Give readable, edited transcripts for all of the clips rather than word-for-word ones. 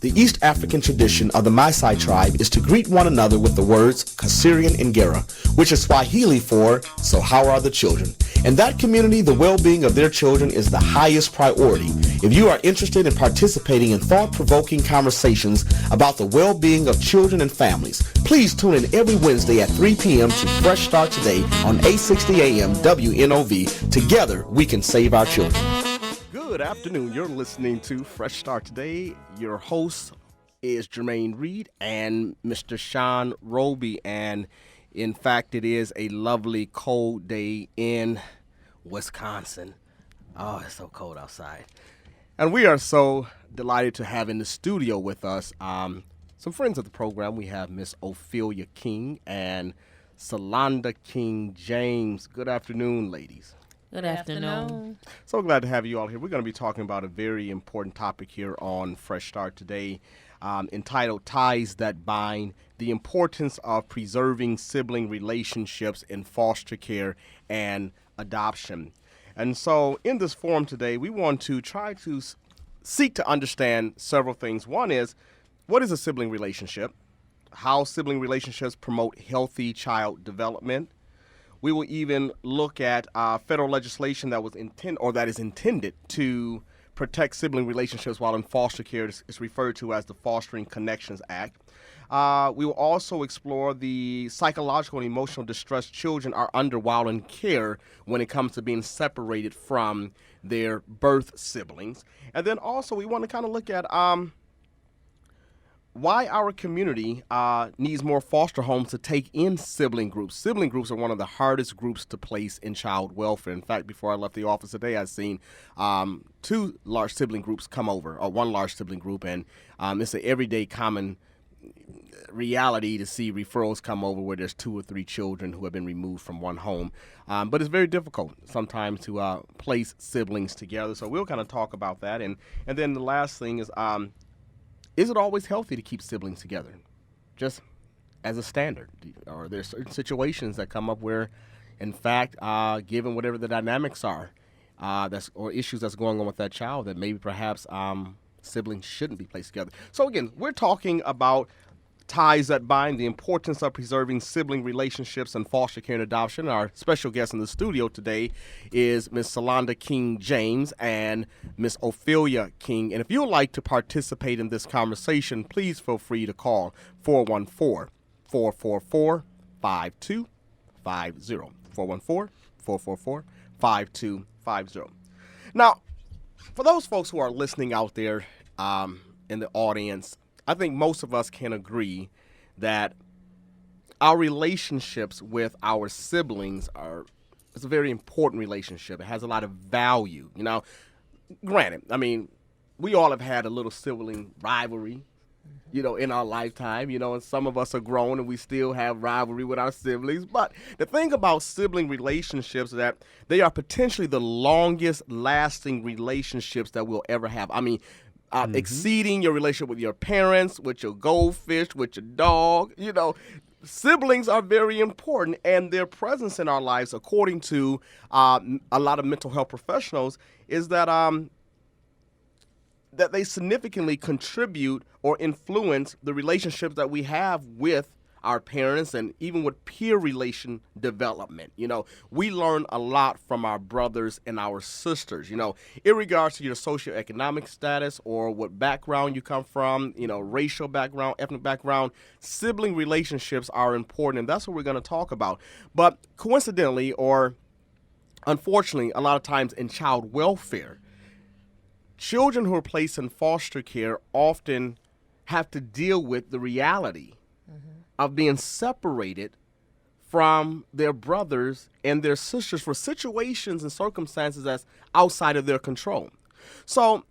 The East African tradition of the Maasai tribe is to greet one another with the words Kasirian and Gera, which is Swahili for, so how are the children? In that community, the well-being of their children is the highest priority. If you are interested in participating in thought-provoking conversations about the well-being of children and families, please tune in every Wednesday at 3 p.m. to Fresh Start Today on 860 AM WNOV. Together, we can save our children. Good afternoon. You're listening to Fresh Start Today. Your host is Jermaine Reed and Mr. Sean Roby. And in fact, it is a lovely cold day in Wisconsin. Oh, it's so cold outside. And we are so delighted to have in the studio with us some friends of the program. We have Miss Ophelia King and Salonda King James. Good afternoon, ladies. Good afternoon. So glad to have you all here. We're going to be talking about a very important topic here on Fresh Start Today, entitled Ties That Bind, the importance of preserving sibling relationships in foster care and adoption. And so in this forum today, we want to try to seek to understand several things. One is, what is a sibling relationship? How sibling relationships promote healthy child development. We will even look at federal legislation that is intended to protect sibling relationships while in foster care. It's referred to as the Fostering Connections Act. We will also explore the psychological and emotional distress children are under while in care when it comes to being separated from their birth siblings. And then also we want to kind of look at why our community needs more foster homes to take in sibling groups. Sibling groups are one of the hardest groups to place in child welfare. In fact, before I left the office today, I've seen two large sibling groups come over, or one large sibling group, and it's an everyday common reality to see referrals come over where there's 2 or 3 children who have been removed from one home. But it's very difficult sometimes to place siblings together. So we'll kind of talk about that. And then the last thing is it always healthy to keep siblings together, just as a standard? Or there's certain situations that come up where, in fact, given whatever the dynamics are, or issues that's going on with that child, that maybe perhaps siblings shouldn't be placed together. So again, we're talking about ties that bind, the importance of preserving sibling relationships in foster care and adoption. Our special guest in the studio today is Ms. Salonda King James and Ms. Ophelia King. And if you would like to participate in this conversation, please feel free to call 414-444-5250. 414-444-5250. Now, for those folks who are listening out there in the audience, I think most of us can agree that our relationships with our siblings it's a very important relationship. It has a lot of value. You know, granted, I mean, we all have had a little sibling rivalry, you know, in our lifetime, you know, and some of us are grown and we still have rivalry with our siblings. But the thing about sibling relationships is that they are potentially the longest lasting relationships that we'll ever have. I mean, exceeding your relationship with your parents, with your goldfish, with your dog. You know, siblings are very important, and their presence in our lives, according to a lot of mental health professionals, is that that they significantly contribute or influence the relationships that we have with our parents and even with peer relation development. You know, we learn a lot from our brothers and our sisters, you know, in regards to your socioeconomic status or what background you come from, you know, racial background, ethnic background. Sibling relationships are important, and that's what we're going to talk about. But coincidentally, or unfortunately, a lot of times in child welfare, children who are placed in foster care often have to deal with the reality of being separated from their brothers and their sisters for situations and circumstances that's outside of their control. So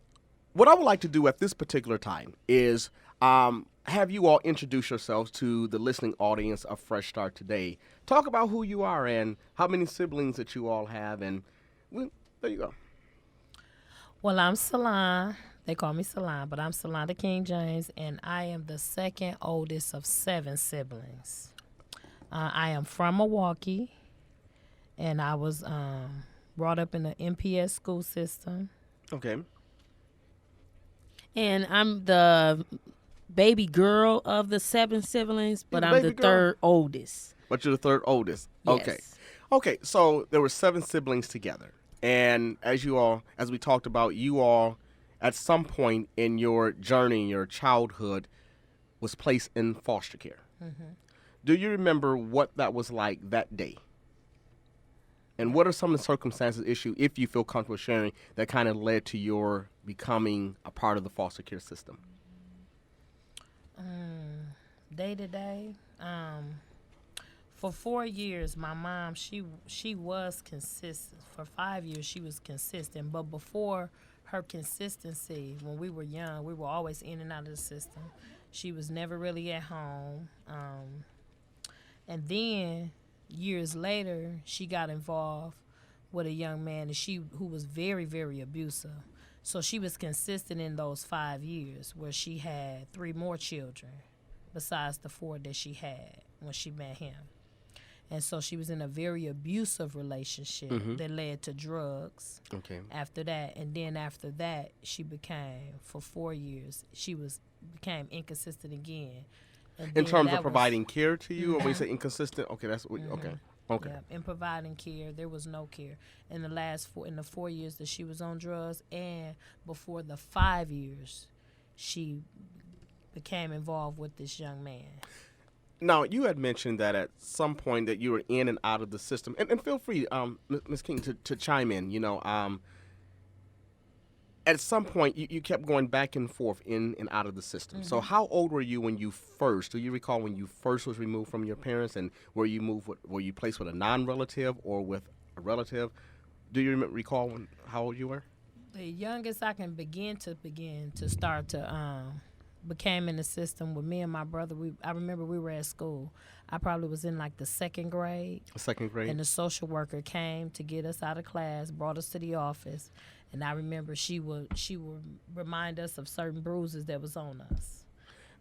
what I would like to do at this particular time is have you all introduce yourselves to the listening audience of Fresh Start Today. Talk about who you are and how many siblings that you all have, and well, there you go. Well, I'm Salon. They call me Salon, but I'm Salonda King James, and I am the second oldest of 7 siblings. I am from Milwaukee, and I was brought up in the MPS school system. Okay. And I'm the baby girl of the 7 siblings, but the I'm the baby girl? third oldest. But you're the third oldest. Okay. Yes. Okay, so there were 7 siblings together. And as we talked about, you all, at some point in your journey, your childhood, was placed in foster care. Do you remember what that was like that day? And what are some of the circumstances, if you feel comfortable sharing, that kind of led to your becoming a part of the foster care system? Day to day, for 4 years, my mom, she was consistent. For 5 years, she was consistent. But before her consistency, when we were young, we were always in and out of the system. She was never really at home. And then years later, she got involved with a young man who was very, very abusive. So she was consistent in those 5 years where she had 3 more children besides the 4 that she had when she met him. And so she was in a very abusive relationship that led to drugs. Okay. After that, and then after that, she became, for 4 years, became inconsistent again. And In then terms that of providing care to you, or when you say inconsistent, okay, that's what, okay. Yeah, in providing care, there was no care. In the 4 years that she was on drugs, and before the 5 years, she became involved with this young man. Now, you had mentioned that at some point that you were in and out of the system, and feel free, Ms. King, to chime in. At some point, you kept going back and forth in and out of the system. So how old were you when you first, do you recall when you first was removed from your parents, and were you placed with a non-relative or with a relative? Do you recall how old you were? The youngest I can begin to start to became in the system with me and my brother. I remember we were at school. I probably was in like the 2nd grade. Second grade. And the social worker came to get us out of class, brought us to the office, and I remember she would remind us of certain bruises that was on us.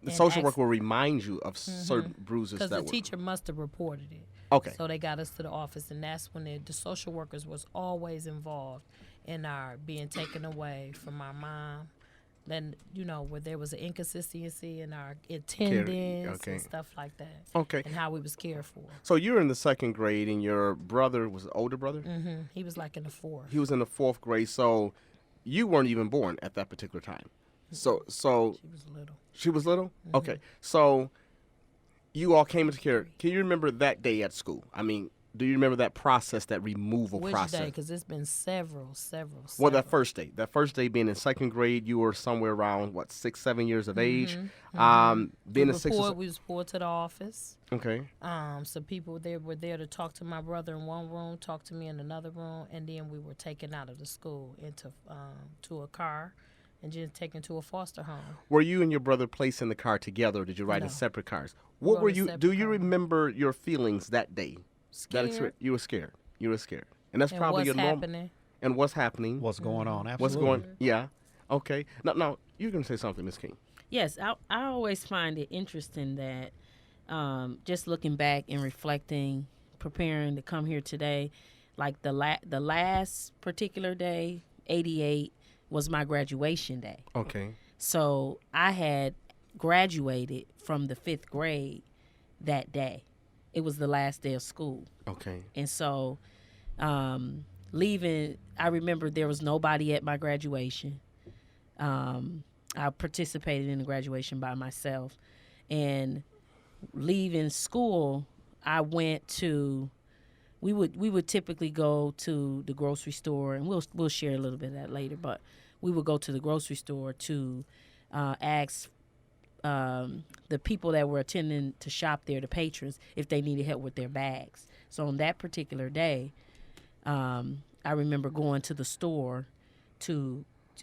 The social worker will remind you of certain bruises that Because were. the teacher must have reported it. Okay. So they got us to the office, and that's when the social workers was always involved in our being taken away from our mom. Then, where there was an inconsistency in our attendance and stuff like that. Okay. And how we was cared for. So you were in the 2nd grade, and your brother was an older brother? Mm-hmm. He was like in the 4th. He was in the 4th grade, so you weren't even born at that particular time. So She was little. She was little? Okay. So you all came into care. Can you remember that day at school? I mean, do you remember that process, that removal process? Which day? Because it's been several. Well, that first day being in 2nd grade, you were somewhere around, 6, 7 years of age. Being in 6th. We was pulled to the office. Okay. Some people were there to talk to my brother in one room, talk to me in another room, and then we were taken out of the school into to a car and just taken to a foster home. Were you and your brother placed in the car together, or did you ride in separate cars? What were you? Do you remember your feelings that day? Scared. You were scared. And that's probably your normal. Happening. And what's happening? What's going on? Absolutely. What's going? Yeah. Okay. Now you're gonna say something, Ms. King. Yes, I always find it interesting that just looking back and reflecting, preparing to come here today, like the last particular day, 88, was my graduation day. Okay. So I had graduated from the 5th grade that day. It was the last day of school. Okay. And so leaving, I remember there was nobody at my graduation. I participated in the graduation by myself. And leaving school, I went to, we would typically go to the grocery store, and we'll share a little bit of that later, but we would go to the grocery store to ask the people that were attending to shop there, the patrons, if they needed help with their bags. So on that particular day, I remember going to the store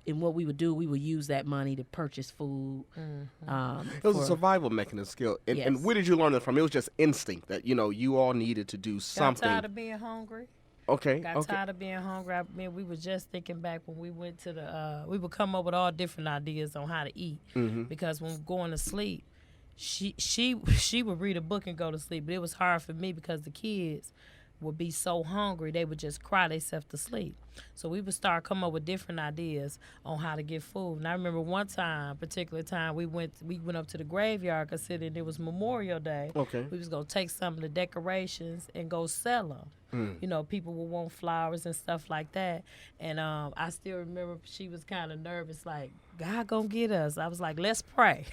and what we would do, we would use that money to purchase food. It was a survival mechanism skill. And, Yes. and where did you learn that from? It was just instinct that, you all needed to do something. Got tired of being hungry. Okay. Got tired of being hungry. I mean, we were just thinking back when we went to we would come up with all different ideas on how to eat. Because when going to sleep, she would read a book and go to sleep. But it was hard for me because the kids would be so hungry they would just cry themselves to sleep. So we would start come up with different ideas on how to get food. And I remember one particular time, we went up to the graveyard considering it was Memorial Day. Okay. We was gonna take some of the decorations and go sell them. You know, people would want flowers and stuff like that. And I still remember she was kind of nervous, like, God gonna get us. I was like, let's pray.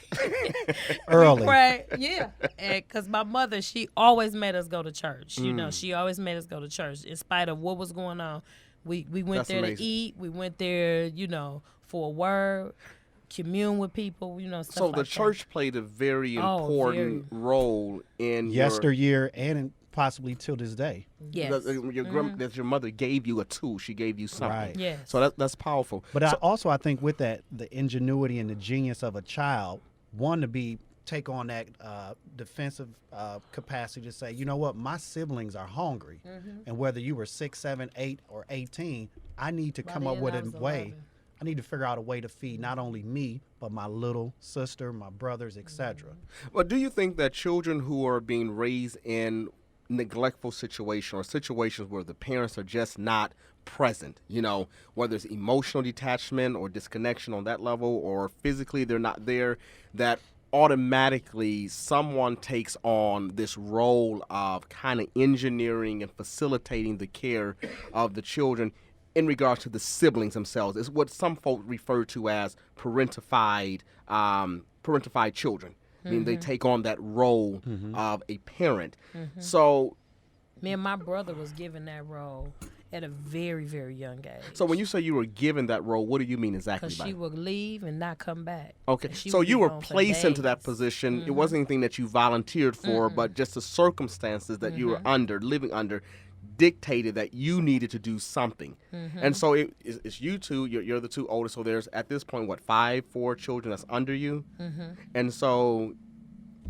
Early. We pray, yeah. And because my mother, she always made us go to church. You know, she always made us go to church in spite of what was going on. We went That's there amazing. to eat. We went there, you know, for a word, commune with people, you know, stuff So like the that. church played a very Oh, important role in your Yesteryear and possibly till this day. Yes. that your mother gave you a tool. She gave you something. Right. Yes. So that's powerful. But I think with that, the ingenuity and the genius of a child, one to take on that defensive capacity to say, you know what, my siblings are hungry, and whether you were 6, 7, 8, or 18, I need to By come the up end, with I a was way. 11. I need to figure out a way to feed not only me, but my little sister, my brothers, etc. But do you think that children who are being raised in neglectful situations or situations where the parents are just not present, you know, whether it's emotional detachment or disconnection on that level or physically they're not there, that automatically someone takes on this role of kind of engineering and facilitating the care of the children in regards to the siblings themselves? Is what some folks refer to as parentified children. I mean, they take on that role of a parent. So Me and my brother was given that role at a very, very young age. so when you say you were given that role, what do you mean exactly Because by she that? would leave and not come back. Okay, And she so would be you were gone for placed into that days. position. It wasn't anything that you volunteered for, but just the circumstances that you were living under, dictated that you needed to do something. And so it's you two. You're the two oldest. So there's at this point what 4 children that's under you, and so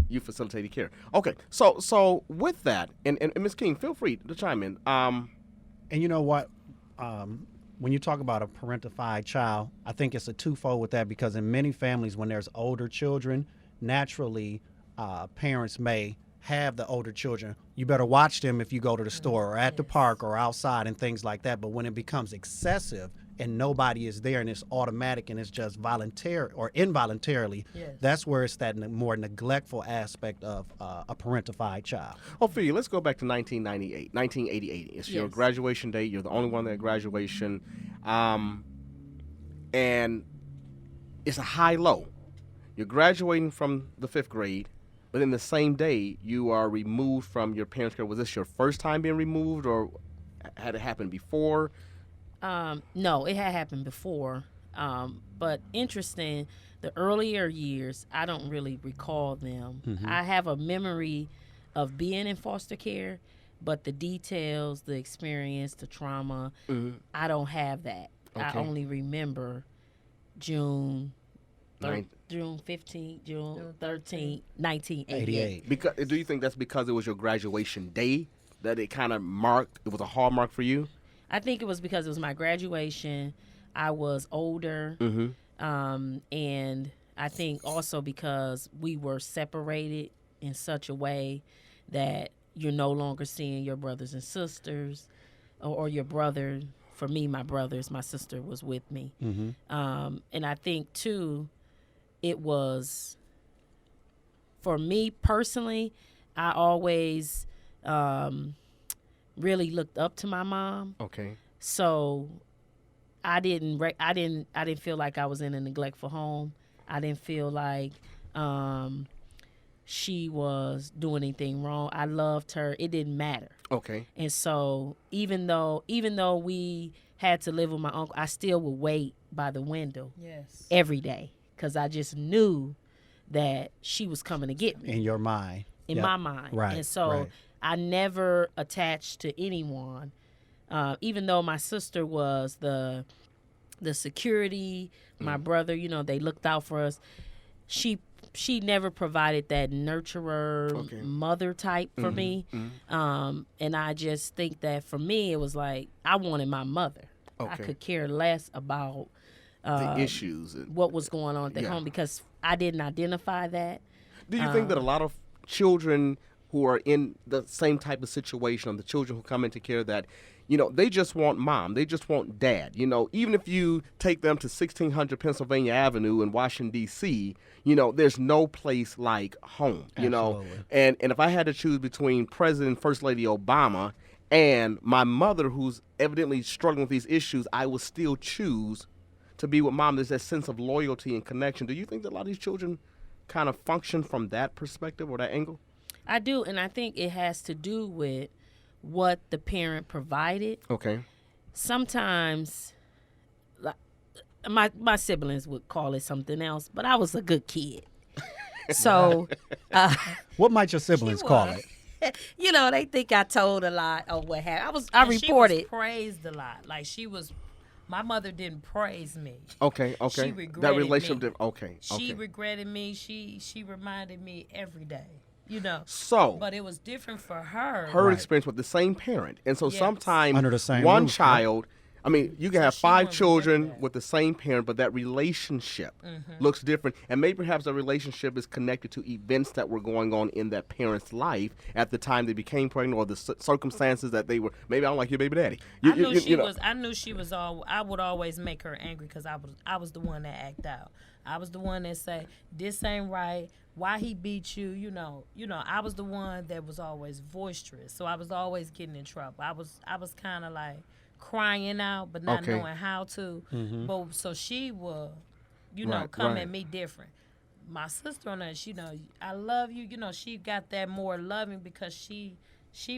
you facilitated care. Okay, so with that, and Ms. King, feel free to chime in. And you know what? When you talk about a parentified child, I think it's a twofold with that, because in many families, when there's older children, naturally, parents may have the older children. You better watch them if you go to the store or at the park or outside and things like that. But when it becomes excessive and nobody is there and it's automatic and it's just voluntary or involuntarily, that's where it's that more neglectful aspect of a parentified child. Ophelia, let's go back to 1988. It's your Yes. graduation date. You're the only one at graduation. And it's a high-low. You're graduating from the 5th grade, but in the same day, you are removed from your parents' care. Was this your first time being removed, or had it happened before? No, it had happened before. But interesting, the earlier years, I don't really recall them. I have a memory of being in foster care, but the details, the experience, the trauma, I don't have that. Okay. I only remember June 15th, June 13th, 1988. Because do you think that's because it was your graduation day that it kind of marked? It was a hallmark for you. I think it was because it was my graduation. I was older. And I think also because we were separated in such a way that you're no longer seeing your brothers and sisters or your brother. For me, my brothers, my sister was with me. And I think, too, it was, for me personally, I always really looked up to my mom. Okay. So I didn't feel like I was in a neglectful home. I didn't feel like she was doing anything wrong. I loved her. It didn't matter. Okay. And so even though we had to live with my uncle, I still would wait by the window every day because I just knew that she was coming to get me. In your mind. In my mind. Right. And so I never attached to anyone. Even though my sister was the security, my brother, they looked out for us. She never provided that nurturer, mother type for me. And I just think that for me, it was like I wanted my mother. I could care less about the issues, what was going on at the home because I didn't identify that. Do you think that a lot of children who are in the same type of situation, or the children who come into care that, they just want mom, they just want dad. Even if you take them to 1600 Pennsylvania Avenue in Washington, D.C., there's no place like home, Absolutely. And if I had to choose between President First Lady Obama and my mother, who's evidently struggling with these issues, I would still choose to be with mom. There's that sense of loyalty and connection. Do you think that a lot of these children kind of function from that perspective or that angle? I do, and I think it has to do with what the parent provided. Okay. Sometimes, like, my siblings would call it something else, but I was a good kid. So, What might your siblings call it? They think I told a lot or what have I And reported. She was praised a lot. Like my mother didn't praise me. Okay. She regretted That relationship. me. Okay. She regretted me. She reminded me every day. So, But it was different for her. her Right. experience with the same parent, and so Yes. sometimes Under the same one roof, child. I mean, you can have she 5 wouldn't children remember that. with the same parent, but that relationship looks different, and maybe perhaps the relationship is connected to events that were going on in that parent's life at the time they became pregnant, or the circumstances that they were. Maybe I don't like your baby daddy. I knew she was all. I would always make her angry because I was the one that act out. I was the one that say this ain't right. Why he beat you? I was the one that was always boisterous. So I was always getting in trouble. I was kind of like crying out, but not Okay. knowing how to. But so she will, Right, come right. at me different. My sister on that, I love you. She got that more loving because she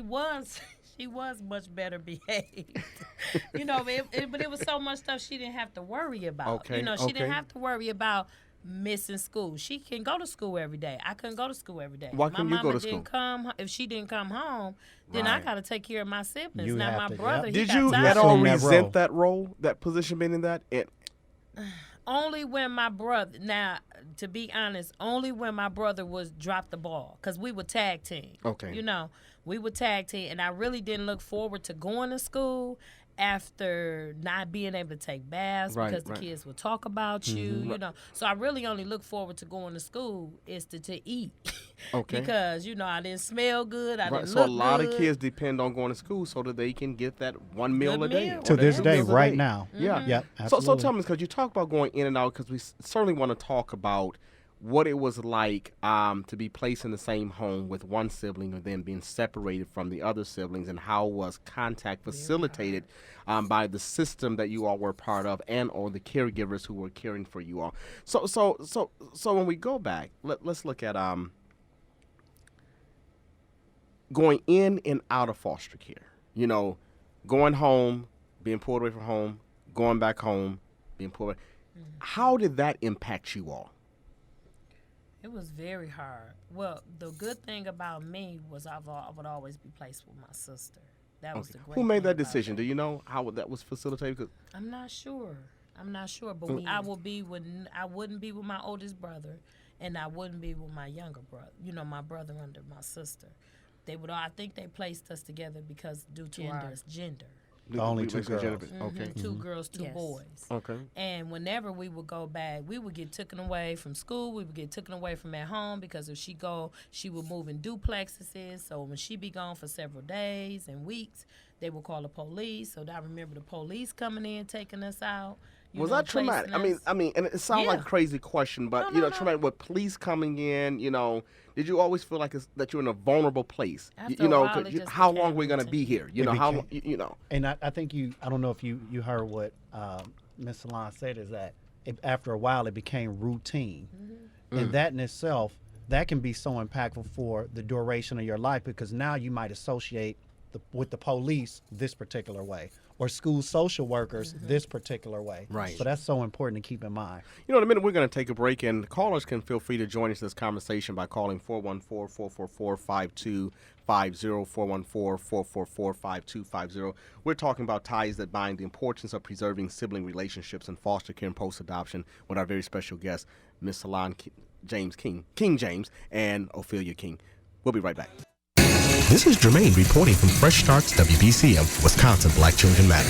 was she was much better behaved. But it was so much stuff she didn't have to worry about. Okay, She okay. didn't have to worry about missing school. She can go to school every day. I couldn't go to school every day. Why My couldn't you go mama to school? didn't come. If she didn't come home, then I Right. got to take care of my siblings. You Now have my to, brother, yep. he Did got you tired at of all assume that resent role. that role, that position being in that? only when my brother, now to be honest, only when my brother was dropped the ball, because we would tag team. Okay. We would tag team, and I really didn't look forward to going to school after not being able to take baths Right, because the right. kids would talk about you, So I really only look forward to going to school is to eat. Okay. Because, I didn't smell good, I Right. didn't So a look lot good. of kids depend on going to school so that they can get that one meal Good a day. meal. or To that this two day, meals a right day. now. Yeah. Yep, So absolutely. tell me, because you talk about going in and out, because we certainly want to talk about what it was like to be placed in the same home with one sibling and then being separated from the other siblings, and how was contact facilitated by the system that you all were part of and or the caregivers who were caring for you all. So when we go back, let's look at going in and out of foster care. Going home, being pulled away from home, going back home, being pulled away. How did that impact you all? It was very hard. Well, the good thing about me was I would always be placed with my sister. That was the great Who made thing that about decision? that. Do you know how that was facilitated? 'Cause- I'm not sure. But I wouldn't be with my oldest brother, and I wouldn't be with my younger brother. My brother under my sister. I think they placed us together because due to our gender. The only we- two we- girls. Okay. 2 girls, 2 Yes. boys. Okay. And whenever we would go back, we would get taken away from school. We would get taken away from at home because if she would move in duplexes. So when she be gone for several days and weeks, they would call the police. So I remember the police coming in, taking us out. Was that traumatic? I mean, and it sounds like a Yeah. crazy question, but No. traumatic with police coming in. Did you always feel like that you're in a vulnerable place? After a while, it just how long became are we going to be routine. here? It How became- long? And I think I don't know if you heard what Ms. Salon said, is that after a while it became routine. And that in itself, that can be so impactful for the duration of your life, because now you might associate with the police this particular way, or school social workers this particular way. Right. So that's so important to keep in mind. In a minute, we're going to take a break, and callers can feel free to join us in this conversation by calling 414-444-5250, 414-444-5250. We're talking about ties that bind, the importance of preserving sibling relationships in foster care and post-adoption with our very special guests, Ms. Salon King James, and Ophelia King. We'll be right back. This is Jermaine reporting from Fresh Starts WBCM, Wisconsin Black Children Matter.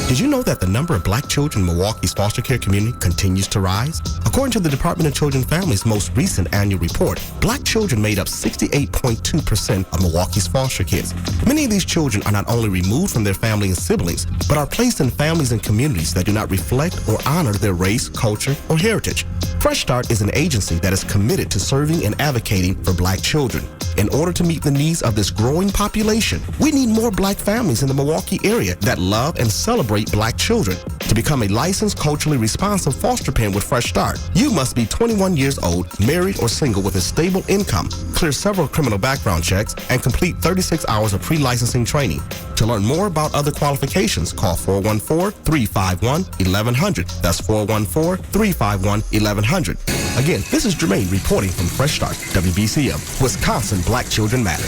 Did you know that the number of black children in Milwaukee's foster care community continues to rise? According to the Department of Children and Families' most recent annual report, black children made up 68.2% of Milwaukee's foster kids. Many of these children are not only removed from their family and siblings, but are placed in families and communities that do not reflect or honor their race, culture, or heritage. Fresh Start is an agency that is committed to serving and advocating for black children. In order to meet the needs of this growing population, we need more black families in the Milwaukee area that love and celebrate black children. To become a licensed, culturally responsive foster parent with Fresh Start, you must be 21 years old, married or single with a stable income, clear several criminal background checks, and complete 36 hours of pre-licensing training. To learn more about other qualifications, call 414-351-1100. That's 414-351-1100. Again, this is Jermaine reporting from Fresh Start, WBCM, Wisconsin Black Children Matter.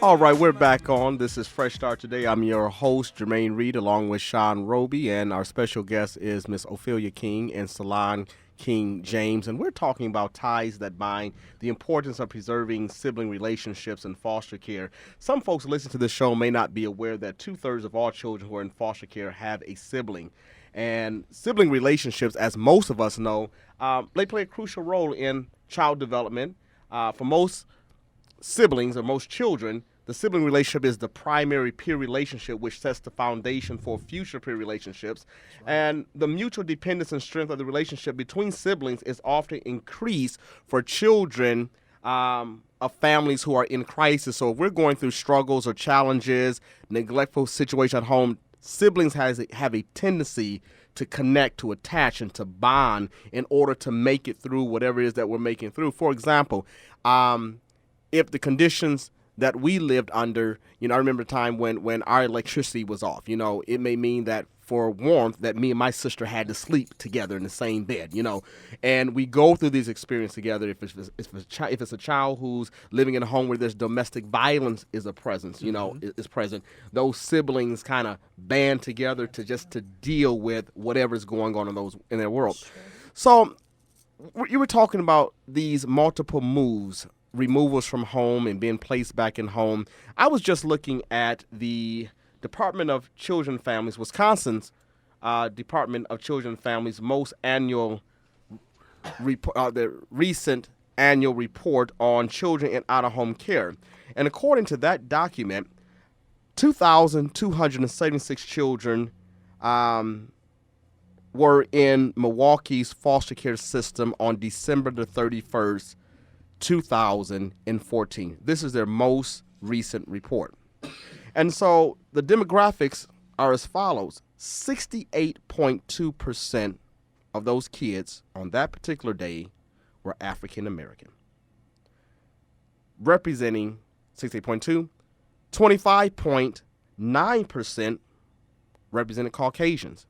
All right, we're back on. This is Fresh Start Today. I'm your host, Jermaine Reed, along with Sean Roby, and our special guest is Miss Ophelia King and Salon King James, and we're talking about ties that bind, the importance of preserving sibling relationships in foster care. Some folks listening to this show may not be aware that 2/3 of all children who are in foster care have a sibling. And sibling relationships, as most of us know, they play a crucial role in child development. For most siblings or most children, the sibling relationship is the primary peer relationship which sets the foundation for future peer relationships. Right. And the mutual dependence and strength of the relationship between siblings is often increased for children of families who are in crisis. So if we're going through struggles or challenges, neglectful situation at home, siblings have a tendency to connect, to attach, and to bond in order to make it through whatever it is that we're making through. For example, if the conditions that we lived under, I remember a time when our electricity was off, it may mean that for warmth that me and my sister had to sleep together in the same bed, and we go through these experiences together. If it's a child who's living in a home where there's domestic violence is a presence, is present, those siblings kind of band together to deal with whatever's going on in their world. Sure. So you were talking about these multiple removals from home and being placed back in home. I was just looking at the Department of Children and Families, Wisconsin's Department of Children and Families' most annual the recent annual report on children in out-of-home care. And according to that document, 2,276 children were in Milwaukee's foster care system on December the 31st, 2014. This is their most recent report. And so the demographics are as follows. 68.2% of those kids on that particular day were African American, representing 68.2. 25.9% represented Caucasians,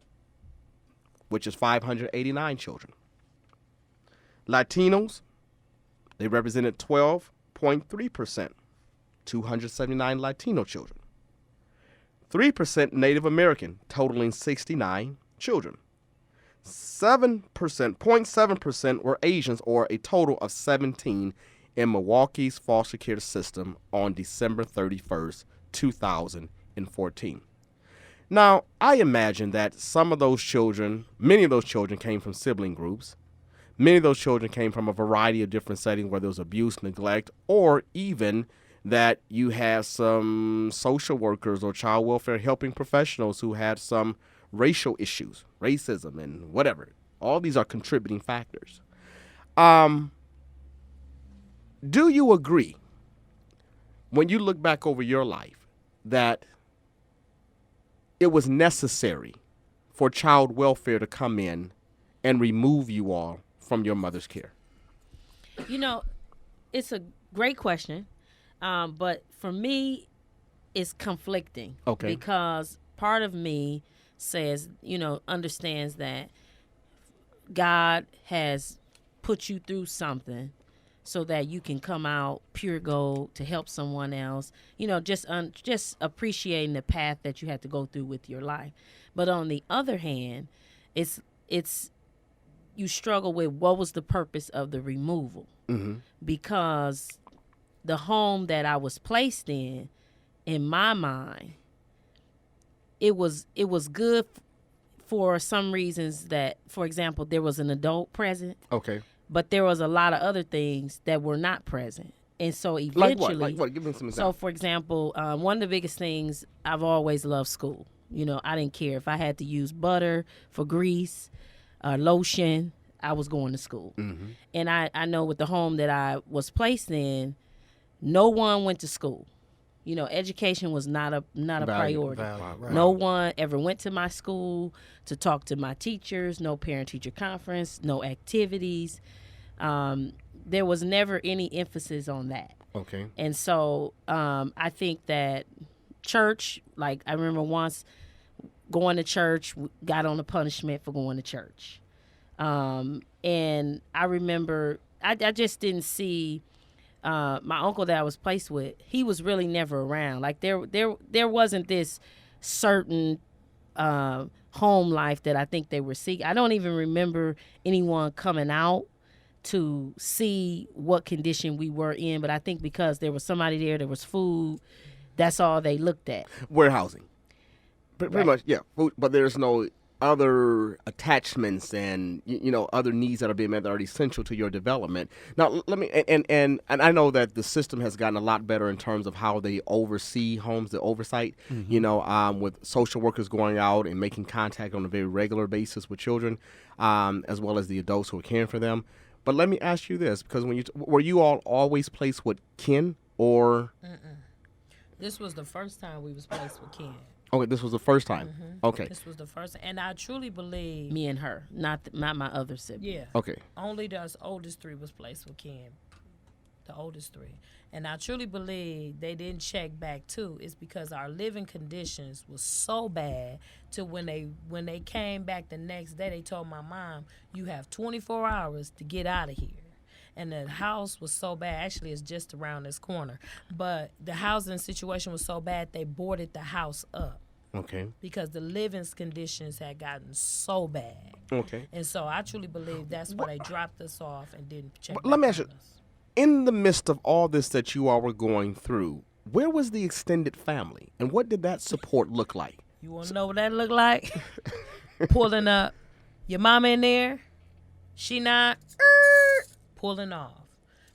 which is 589 children. Latinos, they represented 12.3%, 279 Latino children. 3% Native American, totaling 69 children. 0.7% were Asians, or a total of 17 in Milwaukee's foster care system on December 31st, 2014. Now, I imagine that many of those children came from sibling groups. Many of those children came from a variety of different settings where there was abuse, neglect, or even that you have some social workers or child welfare helping professionals who had some racial issues, racism, and whatever. All these are contributing factors. Do you agree, when you look back over your life, that it was necessary for child welfare to come in and remove you all from your mother's care? It's a great question, but for me, it's conflicting. Okay. Because part of me says, understands that God has put you through something so that you can come out pure gold to help someone else, just appreciating the path that you had to go through with your life. But on the other hand, it's you struggle with what was the purpose of the removal. Mm-hmm. Because the home that I was placed in my mind, it was good for some reasons. That, for example, there was an adult present. Okay. But there was a lot of other things that were not present. And so eventually, Like what? Like what? Give me some so examples. for example, one of the biggest things, I've always loved school. I didn't care if I had to use butter for grease, lotion, I was going to school. Mm-hmm. And I know with the home that I was placed in, no one went to school. Education was not a priority. Right. No one ever went to my school to talk to my teachers, no parent-teacher conference, no activities. There was never any emphasis on that. Okay. And so I think that church, like I remember once going to church, got on a punishment for going to church. And I remember I just didn't see my uncle that I was placed with. He was really never around. Like there wasn't this certain home life that I think they were seeking. I don't even remember anyone coming out to see what condition we were in, but I think because there was somebody there was food, that's all they looked at. Warehousing. Pretty Right. much, yeah. But there's no other attachments and other needs that are being met that are essential to your development. Now, let me and I know that the system has gotten a lot better in terms of how they oversee homes, the oversight. With social workers going out and making contact on a very regular basis with children, as well as the adults who are caring for them. But let me ask you this, because were you all always placed with kin or? This was the first time we was placed with Ken. Okay, this was the first time. Okay. This was the first, and I truly believe. Me and her, not my other sibling. Yeah. Okay. Only the oldest three was placed with Ken. The oldest three. And I truly believe they didn't check back too. It's because our living conditions was so bad to when they came back the next day, they told my mom, you have 24 hours to get out of here. And the house was so bad. Actually, it's just around this corner. But the housing situation was so bad, they boarded the house up Okay. because the living conditions had gotten so bad. Okay. And so I truly believe that's why they dropped us off and didn't check But back let me on ask you- us. In the midst of all this that you all were going through, where was the extended family, and what did that support look like? You want to know what that look like? Pulling up. Your mama in there? She not? Pulling off.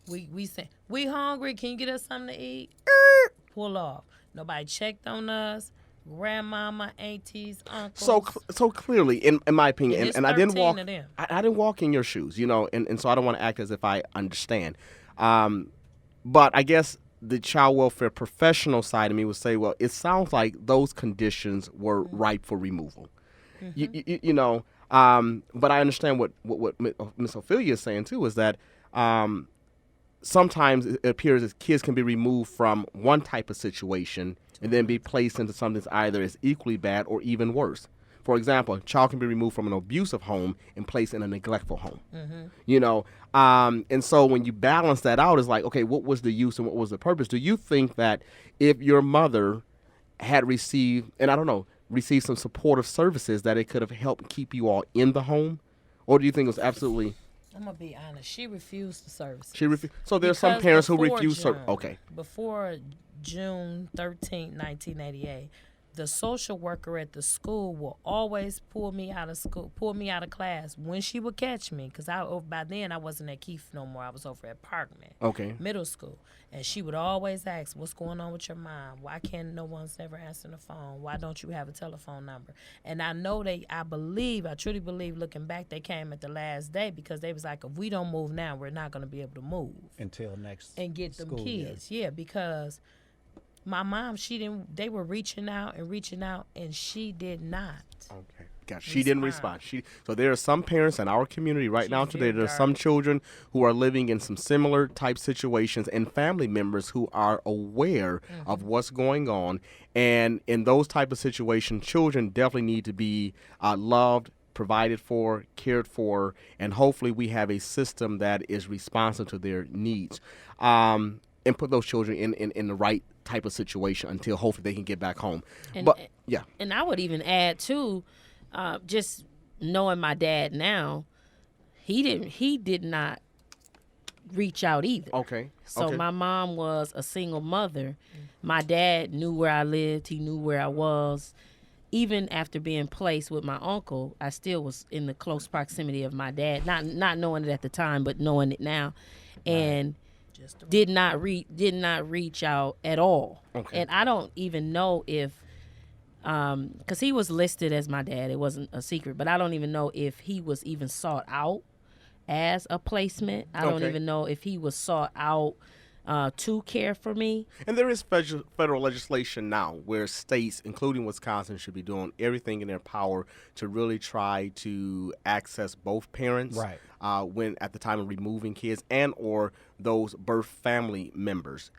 We say, we hungry. Can you get us something to eat? Pull off. Nobody checked on us. Grandmama, aunties, uncles. So clearly, in my opinion, And it's and I didn't 13 walk. of them. I didn't walk in your shoes, and so I don't want to act as if I understand. But I guess the child welfare professional side of me would say, well, it sounds like those conditions were ripe for removal. But I understand what Miss Ophelia is saying too, is that sometimes it appears as kids can be removed from one type of situation and then be placed into something that's either as equally bad or even worse. For example, a child can be removed from an abusive home and placed in a neglectful home. And so when you balance that out, it's like, okay, what was the use and what was the purpose? Do you think that if your mother had received some supportive services, that it could have helped keep you all in the home? Or do you think it was absolutely... I'm going to be honest. She refused the services. So there's some Because parents who before refuse... June- Okay. Before June 13, 1988, the social worker at the school will always pull me out of class when she would catch me, because by then I wasn't at Keefe no more. I was over at Parkman, Okay. middle school. And she would always ask, what's going on with your mom? Why can't no one's ever answering the phone? Why don't you have a telephone number? And I know I truly believe, looking back, they came at the last day because they was like, if we don't move now, we're not going to be able to move Until next and get them school year. kids. Yeah, because my mom, they were reaching out, and she did not. Okay. Gotcha. She didn't respond. So there are some parents in our community right now today. very There are some guarded. children who are living in some similar type situations, and family members who are aware of what's going on. And in those type of situations, children definitely need to be loved, provided for, cared for, and hopefully we have a system that is responsive to their needs, and put those children in the right type of situation until hopefully they can get back home. And I would even add too, just knowing my dad now, he did not reach out either. Okay. So okay. my mom was a single mother. My dad knew where I lived. He knew where I was. Even after being placed with my uncle, I still was in the close proximity of my dad. Not knowing it at the time, but knowing it now, and did not reach out at all. Okay. And I don't even know if, because he was listed as my dad. It wasn't a secret, but I don't even know if he was even sought out as a placement. I don't Okay. even know if he was sought out to care for me. And there is federal legislation now where states, including Wisconsin, should be doing everything in their power to really try to access both parents Right. when at the time of removing kids and or those birth family members.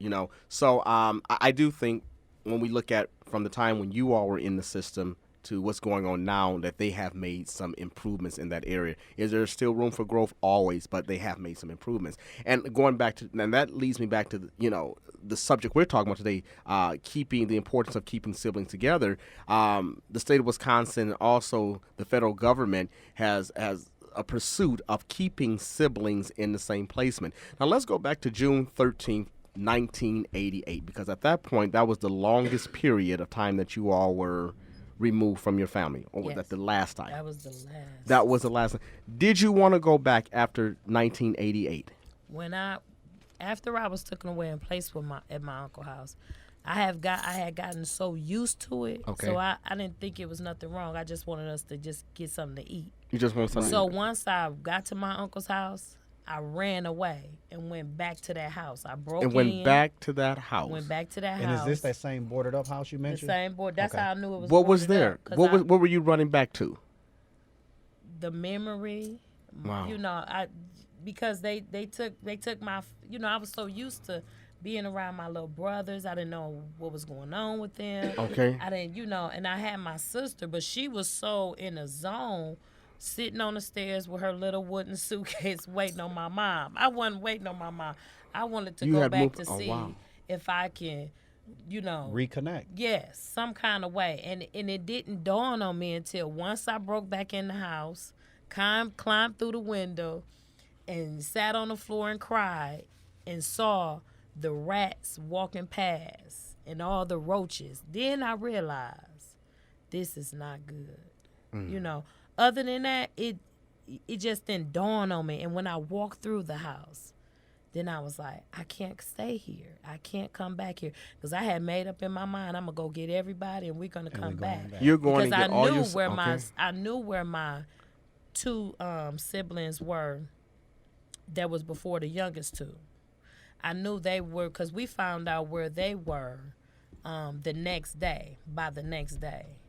So I do think when we look at from the time when you all were in the system to what's going on now, that they have made some improvements in that area. Is there still room for growth? Always, but they have made some improvements. And going back to, and that leads me back to the subject we're talking about today, the importance of keeping siblings together. The state of Wisconsin, also the federal government has a pursuit of keeping siblings in the same placement. Now let's go back to June 13th, 1988, because at that point that was the longest period of time that you all were removed from your family, or was that the last time? That was the last. That was the last time. Did you want to go back after 1988? After I was taken away and placed at my uncle's house, I had gotten so used to it. Okay. So I didn't think it was nothing wrong. I just wanted us to just get something to eat. You just want something. So once I got to my uncle's house, I ran away and went back to that house. I broke in. Went back to that house. Went back to that And house. is this that same boarded up house you the mentioned? same board? That's Okay. how I knew it was. What was boarded there? up, 'cause What were you running back to? the memory? Wow. Because they took my. I was so used to being around my little brothers. I didn't know what was going on with them. Okay. I didn't, and I had my sister, but she was so in a zone, sitting on the stairs with her little wooden suitcase waiting on my mom. I wasn't waiting on my mom. I wanted to You go had back moved- to oh, see wow. if I can, Reconnect. yes, some kind of way. And it didn't dawn on me until once I broke back in the house, climbed through the window, and sat on the floor and cried, and saw the rats walking past and all the roaches. Then I realized this is not good. Other than that, it just didn't dawn on me. And when I walked through the house, then I was like, I can't stay here. I can't come back here, because I had made up in my mind I'm gonna go get everybody and we're gonna come back. You're going Because to get all your. I knew where my two siblings were. That was before the youngest two. I knew they were, because we found out where they were the next day.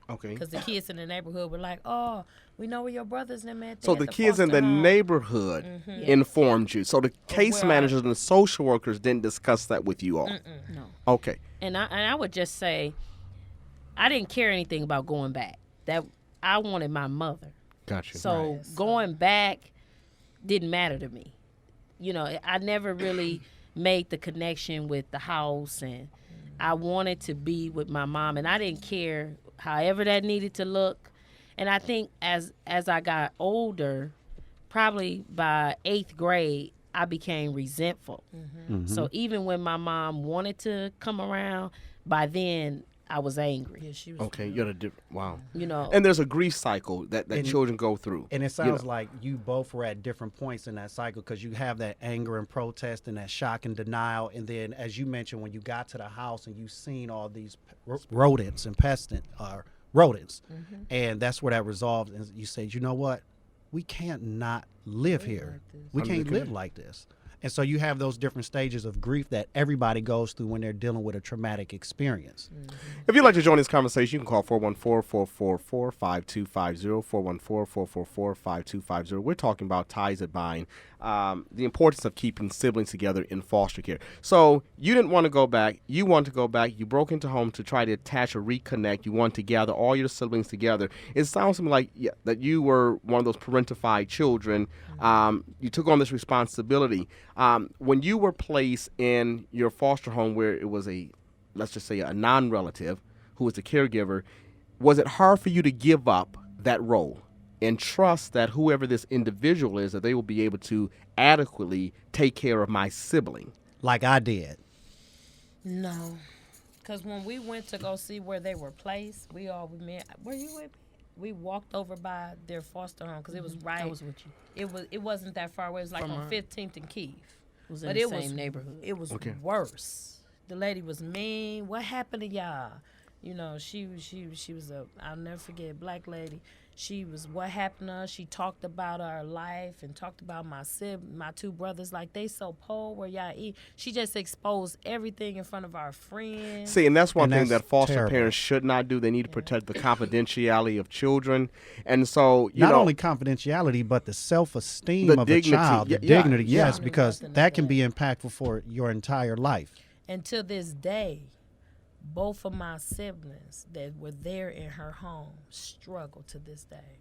Okay. Because the kids in the neighborhood were like, "Oh, we know where your brothers and them at." So the kids in the neighborhood informed you. So the case managers and the social workers didn't discuss that with you all. No. Okay. And I would just say, I didn't care anything about going back. That I wanted my mother. Gotcha. So going back didn't matter to me. I never really made the connection with the house, and I wanted to be with my mom, and I didn't care however that needed to look. And I think as I got older, probably by 8th grade, I became resentful. So even when my mom wanted to come around, by then I was angry. Yeah, she was. Okay. You're the different. Wow. And there's a grief cycle that children go through. And it sounds like you both were at different points in that cycle, because you have that anger and protest and that shock and denial. And then, as you mentioned, when you got to the house and you seen all these rodents and rodents, and that's where that resolved. And you said, you know what? We can't not live here. We can't live like this. And so you have those different stages of grief that everybody goes through when they're dealing with a traumatic experience. If you'd like to join this conversation, you can call 414-444-5250, 414-444-5250. We're talking about ties that bind, the importance of keeping siblings together in foster care. So you didn't want to go back. You wanted to go back. You broke into home to try to attach or reconnect. You want to gather all your siblings together. It sounds to me like that you were one of those parentified children. You took on this responsibility. When you were placed in your foster home where it was let's just say a non-relative who was the caregiver, was it hard for you to give up that role? and trust that whoever this individual is, that they will be able to adequately take care of my sibling. Like I did. No. Because when we went to go see where they were placed, were you with me? We walked over by their foster home because it was right. I was with you. It wasn't that far away. It was like From on our- 15th and Keith. It was in the same neighborhood. It was Okay. worse. The lady was mean. What happened to y'all? You know, she was I'll never forget, black lady. She was, what happened to us? She talked about our life and talked about my two brothers, like they so poor, where y'all eat. She just exposed everything in front of our friends. See, and that's one And thing that's that foster terrible. parents should not do. They need to protect the confidentiality of children. And so, Not only confidentiality, but the self-esteem The of dignity. a child, the Yeah, dignity, yeah. yes, because Nothing that like can that. be impactful for your entire life. And to this day, both of my siblings that were there in her home struggle to this day.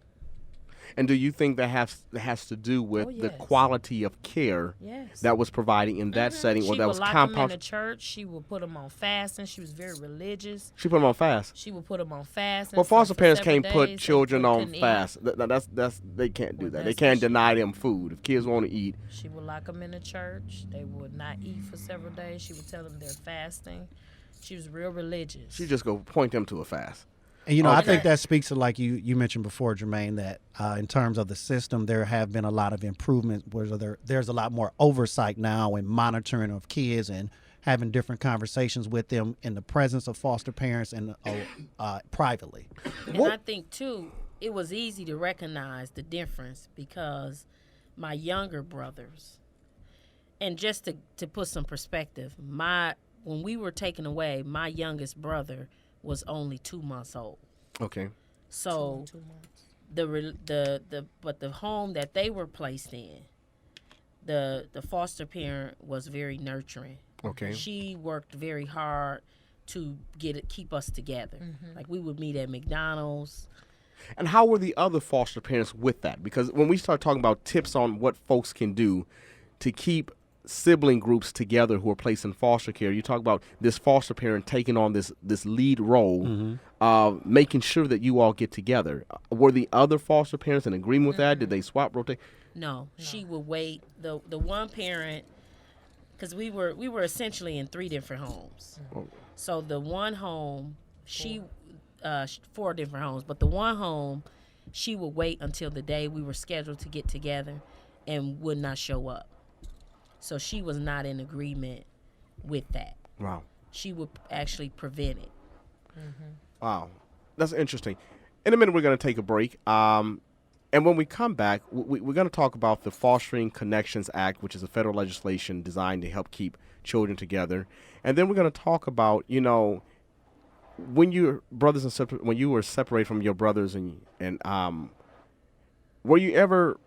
And do you think that has to do with Oh, the yes. quality of care Yes. that was providing in that setting, or She that would was lock them in the compound? church. She would put them on fasting. She was very religious. She put them on fast. She would put them on fasting. Well, foster for parents several can't put days. They children on couldn't eat. fast. That's they can't do Well, that. They that's can't what she- deny them food. If kids want to eat, She would lock them in the church. They would not eat for several days. She would tell them they're fasting. She was real religious. she just go point them to a fast. And, you know, I Okay. think that speaks to, like you mentioned before, Jermaine, that in terms of the system, there have been a lot of improvement where there's a lot more oversight now and monitoring of kids and having different conversations with them in the presence of foster parents and privately. And I think, too, it was easy to recognize the difference because my younger brothers, and just to put some perspective, when we were taken away, my youngest brother was only 2 months old. Okay. So 2 months. but the home that they were placed in, the foster parent was very nurturing. Okay. She worked very hard to keep us together. Mm-hmm. Like we would meet at McDonald's. And how were the other foster parents with that? Because when we start talking about tips on what folks can do to keep sibling groups together who are placed in foster care, you talk about this foster parent taking on this lead role, making sure that you all get together. Were the other foster parents in agreement with that? Did they swap, rotate? No, she would wait. The one parent, because we were essentially in 3 different homes. So the one home, 4 different homes, but the one home, she would wait until the day we were scheduled to get together and would not show up. So she was not in agreement with that. Wow. She would actually prevent it. Wow. That's interesting. In a minute, we're going to take a break. And when we come back, we're going to talk about the Fostering Connections Act, which is a federal legislation designed to help keep children together. And then we're going to talk about, when your brothers and sisters, when you were separated from your brothers and were you ever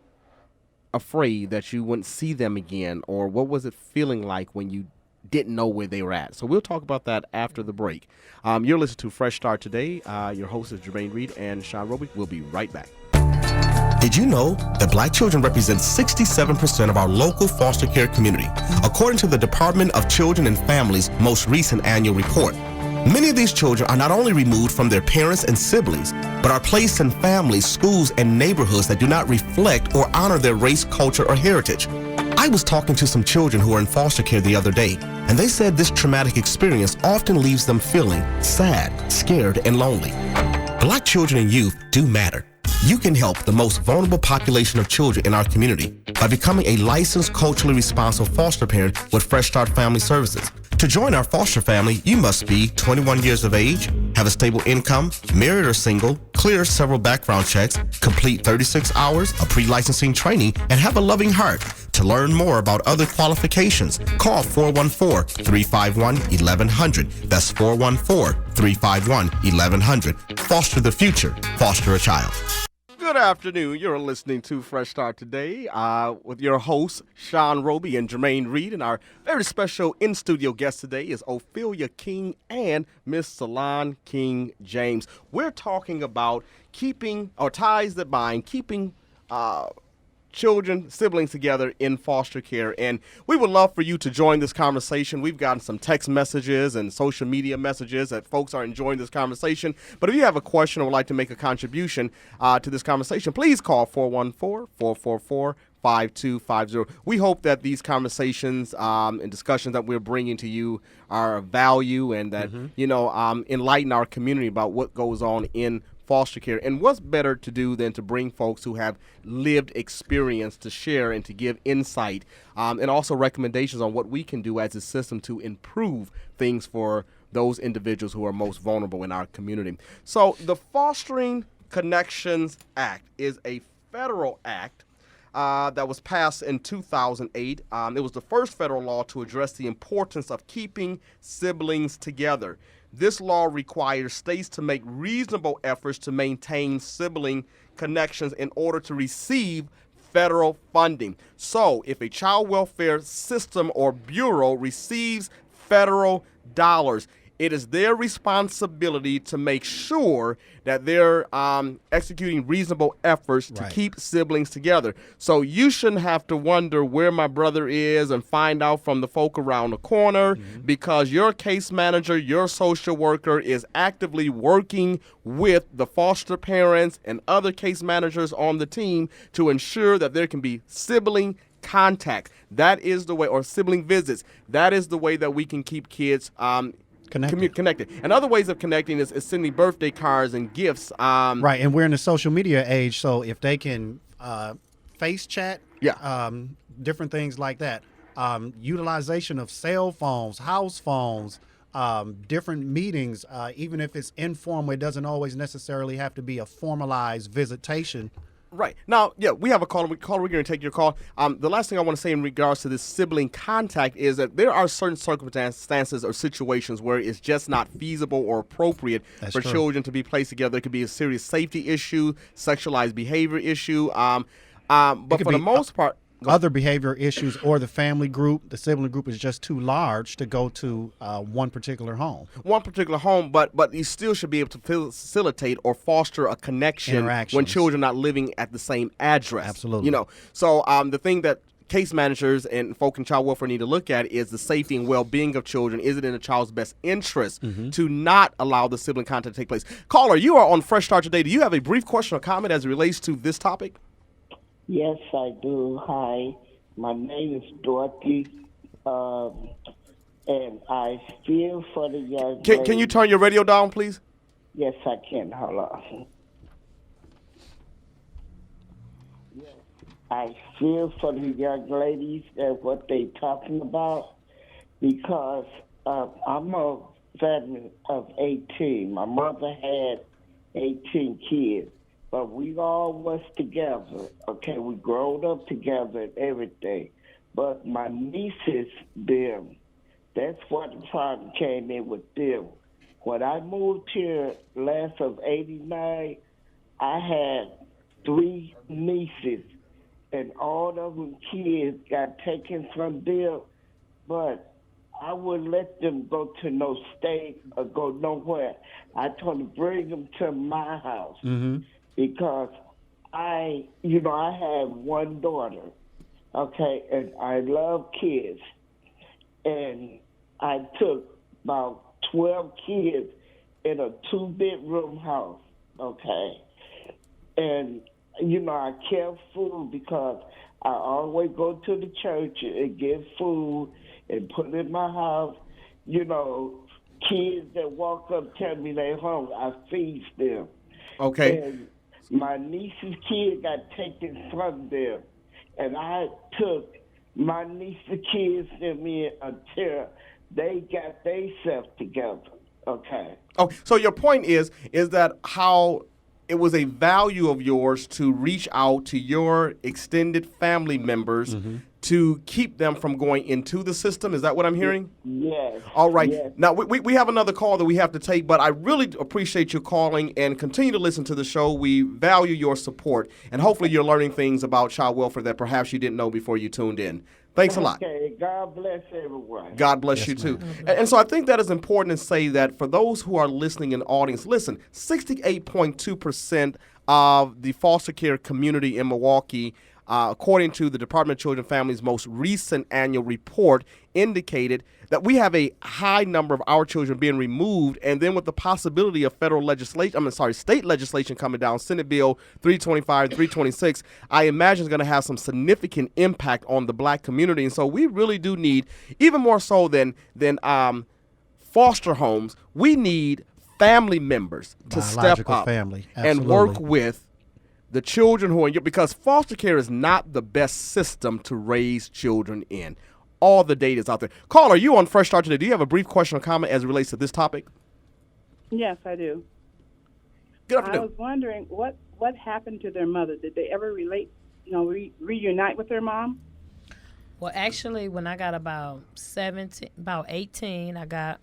afraid that you wouldn't see them again, or what was it feeling like when you didn't know where they were at? So we'll talk about that after the break. You're listening to Fresh Start Today. Your host is Jermaine Reed and Sean Roby. We'll be right back. Did you know that black children represent 67% of our local foster care community, according to the Department of Children and Families' most recent annual report? Many of these children are not only removed from their parents and siblings, but are placed in families, schools, and neighborhoods that do not reflect or honor their race, culture, or heritage. I was talking to some children who are in foster care the other day, and they said this traumatic experience often leaves them feeling sad, scared, and lonely. Black children and youth do matter. You can help the most vulnerable population of children in our community by becoming a licensed, culturally responsible foster parent with Fresh Start Family Services. To join our foster family, you must be 21 years of age, have a stable income, married or single, clear several background checks, complete 36 hours of pre-licensing training, and have a loving heart. To learn more about other qualifications, call 414-351-1100. That's 414-351-1100. Foster the future. Foster a child. Good afternoon. You're listening to Fresh Start Today with your hosts, Sean Roby and Jermaine Reed. And our very special in-studio guest today is Ophelia King and Miss Salon King James. We're talking about keeping, or ties that bind, keeping siblings together in foster care. And we would love for you to join this conversation. We've gotten some text messages and social media messages that folks are enjoying this conversation. But if you have a question or would like to make a contribution to this conversation, please call 414-444-5250. We hope that these conversations and discussions that we're bringing to you are of value and that, enlighten our community about what goes on in foster care. And what's better to do than to bring folks who have lived experience to share and to give insight and also recommendations on what we can do as a system to improve things for those individuals who are most vulnerable in our community. So the Fostering Connections Act is a federal act that was passed in 2008. It was the first federal law to address the importance of keeping siblings together. This law requires states to make reasonable efforts to maintain sibling connections in order to receive federal funding. So if a child welfare system or bureau receives federal dollars, it is their responsibility to make sure that they're executing reasonable efforts to keep siblings together. So you shouldn't have to wonder where my brother is and find out from the folk around the corner because your case manager, your social worker is actively working with the foster parents and other case managers on the team to ensure that there can be sibling contact. That is the way, or sibling visits. That is the way that we can keep kids connected. And other ways of connecting is sending birthday cards and gifts. Right, and we're in the social media age, so if they can face chat, different things like that, utilization of cell phones, house phones, different meetings, even if it's informal, it doesn't always necessarily have to be a formalized visitation. Right. Now, we have a caller. We're going to take your call. The last thing I want to say in regards to this sibling contact is that there are certain circumstances or situations where it's just not feasible or appropriate for children to be placed together. It could be a serious safety issue, sexualized behavior issue. But for the most part, other behavior issues or the family group, the sibling group is just too large to go to one particular home. But you still should be able to facilitate or foster a connection when children are not living at the same address. Absolutely. So the thing that case managers and folk in child welfare need to look at is the safety and well-being of children. Is it in a child's best interest to not allow the sibling contact to take place? Caller, you are on Fresh Start today. Do you have a brief question or comment as it relates to this topic? Yes, I do. Hi, my name is Dorothy, and I feel for the young lady. Can you turn your radio down, please? Yes, I can. Hold on. Yes, I feel for the young ladies and what they talking about because I'm a veteran of 18. My mother had 18 kids. But we all was together, okay? We growed up together and everything. But my nieces, them, that's what the problem came in with them. When I moved here last of 89, I had 3 nieces, and all of them kids got taken from them. But I wouldn't let them go to no state or go nowhere. I told them bring them to my house. Because I have one daughter, okay, and I love kids. And I took about 12 kids in a 2-bedroom house, okay. And, I kept food because I always go to the church and get food and put it in my house. Kids that walk up tell me they hungry, I feed them. Okay. And my niece's kid got taken from them, and I took my niece's kids and me until they got themselves together. Okay. Oh, so your point is that how it was a value of yours to reach out to your extended family members to keep them from going into the system. Is that what I'm hearing? Yes. All right. Yes. Now, we have another call that we have to take, but I really appreciate you calling and continue to listen to the show. We value your support, and hopefully you're learning things about child welfare that perhaps you didn't know before you tuned in. Thanks a lot. Okay. God bless everyone. God bless you, too. And so I think that is important to say that for those who are listening in the audience, listen, 68.2% of the foster care community in Milwaukee according to the Department of Children and Families' most recent annual report, indicated that we have a high number of our children being removed, and then with the possibility of state legislation coming down, Senate Bill 325 and 326, I imagine is going to have some significant impact on the black community. And so we really do need, even more so than foster homes, we need family members to step up family. and work with the children who are because foster care is not the best system to raise children in. All the data is out there. Caller, you on Fresh Start today. Do you have a brief question or comment as it relates to this topic? Yes, I do. Good afternoon. I was wondering what happened to their mother. Did they ever reunite with their mom? Well, actually, when I got about 18, I got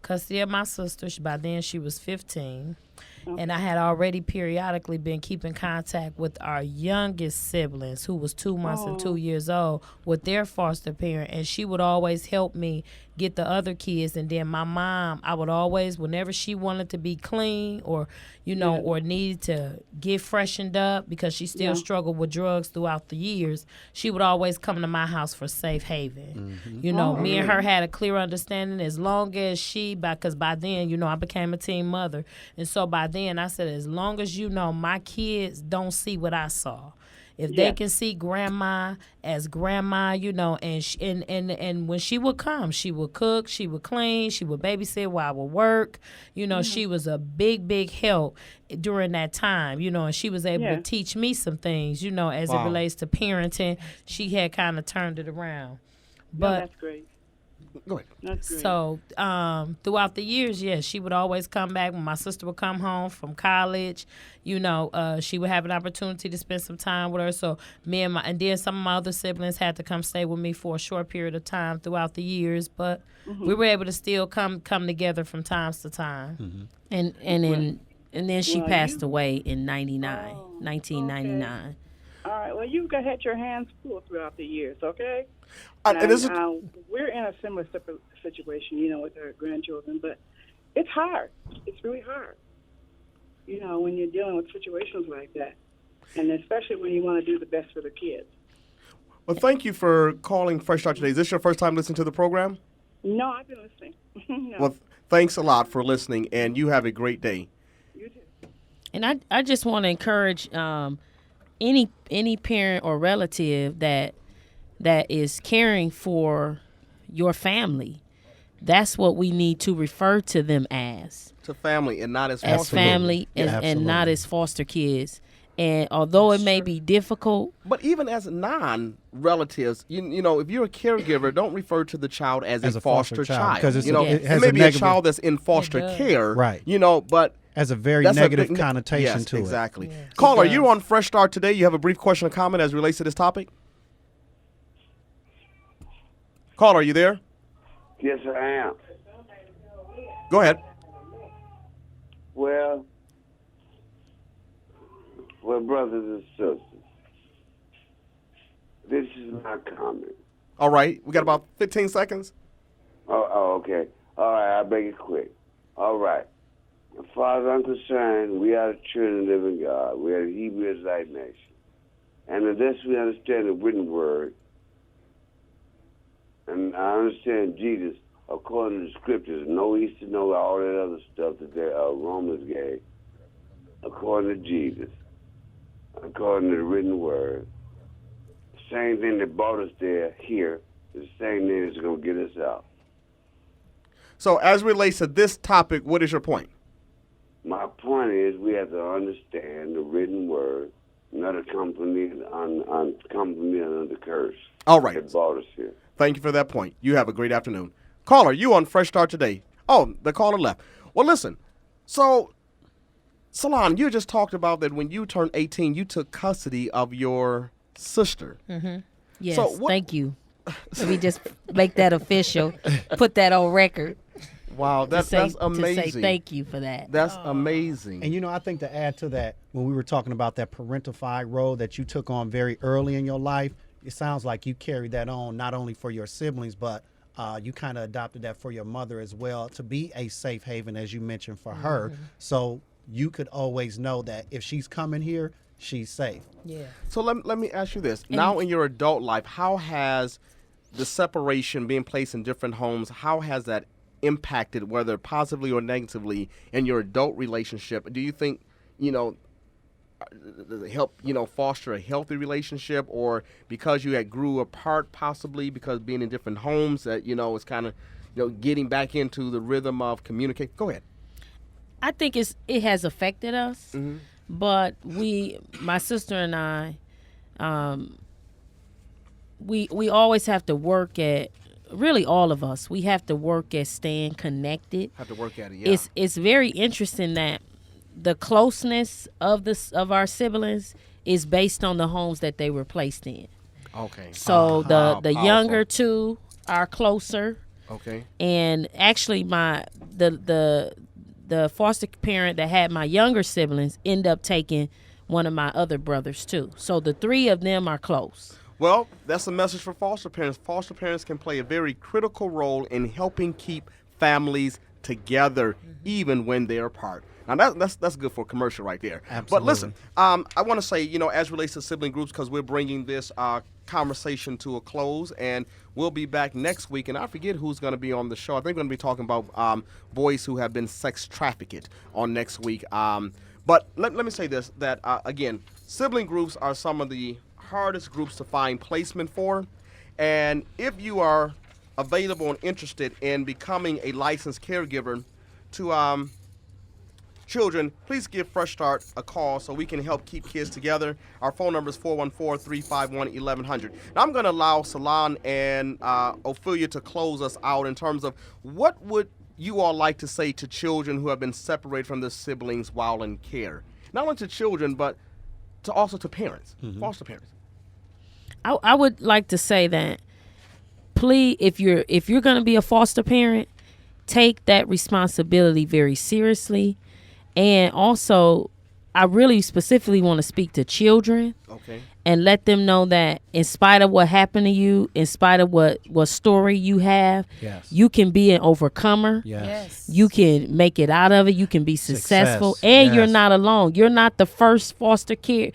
custody of my sister. By then, she was 15. Okay. And I had already periodically been keeping contact with our youngest siblings, who was 2 months and 2 years old, with their foster parent. And she would always help me get the other kids. And then my mom, I would always, whenever she wanted to be clean or, or needed to get freshened up because she still struggled with drugs throughout the years, she would always come to my house for safe haven. Mm-hmm. Me and her had a clear understanding as long as because by then, I became a teen mother. And so by then I said, as long as my kids don't see what I saw. If they can see grandma as grandma, and when she would come, she would cook, she would clean, she would babysit while I would work. She was a big, big help during that time, and she was able to teach me some things, as it relates to parenting. She had kind of turned it around. But that's great. Go ahead. That's great. So throughout the years, she would always come back when my sister would come home from college. She would have an opportunity to spend some time with her. So and then some of my other siblings had to come stay with me for a short period of time throughout the years. But we were able to still come together from time to time. Mm-hmm. And then she passed away in 1999. Okay. All right. Well, you've had your hands full throughout the years, okay? We're in a similar situation, with our grandchildren, but it's hard. It's really hard, when you're dealing with situations like that, and especially when you want to do the best for the kids. Well, thank you for calling Fresh Start today. Is this your first time listening to the program? No, I've been listening. No. Well, thanks a lot for listening, and you have a great day. You too. And I just want to encourage any parent or relative that is caring for your family. That's what we need to refer to them as. To family and not as foster as family and not as foster kids. And although it may be difficult, but even as non-relatives, if you're a caregiver, don't refer to the child as a foster child. Because it may be a child that's in foster care, right? But has a very negative connotation to it. Exactly. Yes. Caller, you on Fresh Start today. You have a brief question or comment as it relates to this topic? Caller, are you there? Yes, I am. Go ahead. Well, brothers and sisters, this is my comment. All right. We got about 15 seconds. Oh, okay. All right, I'll make it quick. All right. As far as I'm concerned, we are the children of the living God. We are the Hebrew Israelite nation. And unless we understand the written word, and I understand Jesus, according to the scriptures, no Easter, no all that other stuff that the Romans gave, according to Jesus, according to the written word, the same thing that brought us here is the same thing that's going to get us out. So as it relates to this topic, what is your point? My point is we have to understand the written word, not accompany under the curse. All right. That brought us here. Thank you for that point. You have a great afternoon. Caller, you on Fresh Start today. Oh, the caller left. Well, listen. So, Salon, you just talked about that when you turned 18, you took custody of your sister. Mm-hmm. Yes, so thank you. Let me just make that official, put that on record. Wow, that's amazing. To say thank you for that. That's amazing. And I think to add to that, when we were talking about that parentified role that you took on very early in your life, it sounds like you carried that on not only for your siblings, but you kind of adopted that for your mother as well, to be a safe haven, as you mentioned, for her. So you could always know that if she's coming here, she's safe. Yeah. So let me ask you this. Now in your adult life, how has the separation, being placed in different homes, how has that impacted, whether positively or negatively, in your adult relationship? Do you think, does it help, foster a healthy relationship, or because you had grew apart, possibly because being in different homes, that, it's kind of, getting back into the rhythm of communicate? Go ahead. I think it has affected us, but my sister and I, we always have to work at, really all of us, we have to work at staying connected. Have to work at it, yeah. It's very interesting that the closeness of our siblings is based on the homes that they were placed in. Okay. So the powerful. younger two are closer. Okay. And actually the foster parent that had my younger siblings ended up taking one of my other brothers too. So the three of them are close. Well, that's a message for foster parents. Foster parents can play a very critical role in helping keep families together, even when they're apart. Now that's good for a commercial right there. Absolutely. But listen, I want to say, as relates to sibling groups, because we're bringing this conversation to a close, and we'll be back next week. And I forget who's going to be on the show. I think we're going to be talking about boys who have been sex trafficked on next week. But let me say this, that again, sibling groups are some of the hardest groups to find placement for. And if you are available and interested in becoming a licensed caregiver to children, please give Fresh Start a call so we can help keep kids together. Our phone number is 414-351-1100. Now I'm going to allow Salon and Ophelia to close us out in terms of what would you all like to say to children who have been separated from their siblings while in care? Not only to children, but also to parents, foster parents. I would like to say that, please, if you're going to be a foster parent, take that responsibility very seriously. And also, I really specifically want to speak to children. Okay. And let them know that in spite of what happened to you, in spite of what story you have, Yes. you can be an overcomer. Yes. You can make it out of it. You can be successful. Success. And you're Yes. not alone. You're not the first foster care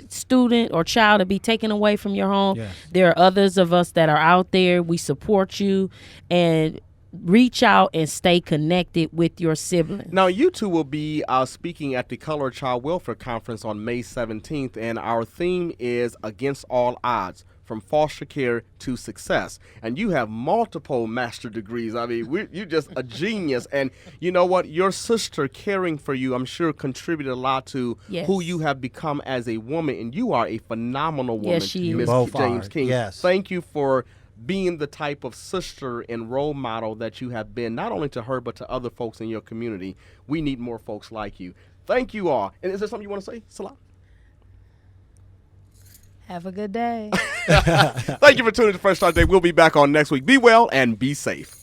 student or child to be taken away from your home. Yes. There are others of us that are out there. We support you. And reach out and stay connected with your siblings. Now, you two will be speaking at the Color Child Welfare Conference on May 17th, and our theme is Against All Odds, From Foster Care to Success. And you have multiple master degrees. I mean, you're just a genius. And you know what? Your sister caring for you, I'm sure, contributed a lot to who you have become as a woman. And you are a phenomenal woman, Yes, she is. Miss Both James are. King. Yes. Thank you for being the type of sister and role model that you have been, not only to her, but to other folks in your community. We need more folks like you. Thank you all. And is there something you want to say, Salah? Have a good day. Thank you for tuning in to Fresh Start Day. We'll be back on next week. Be well and be safe.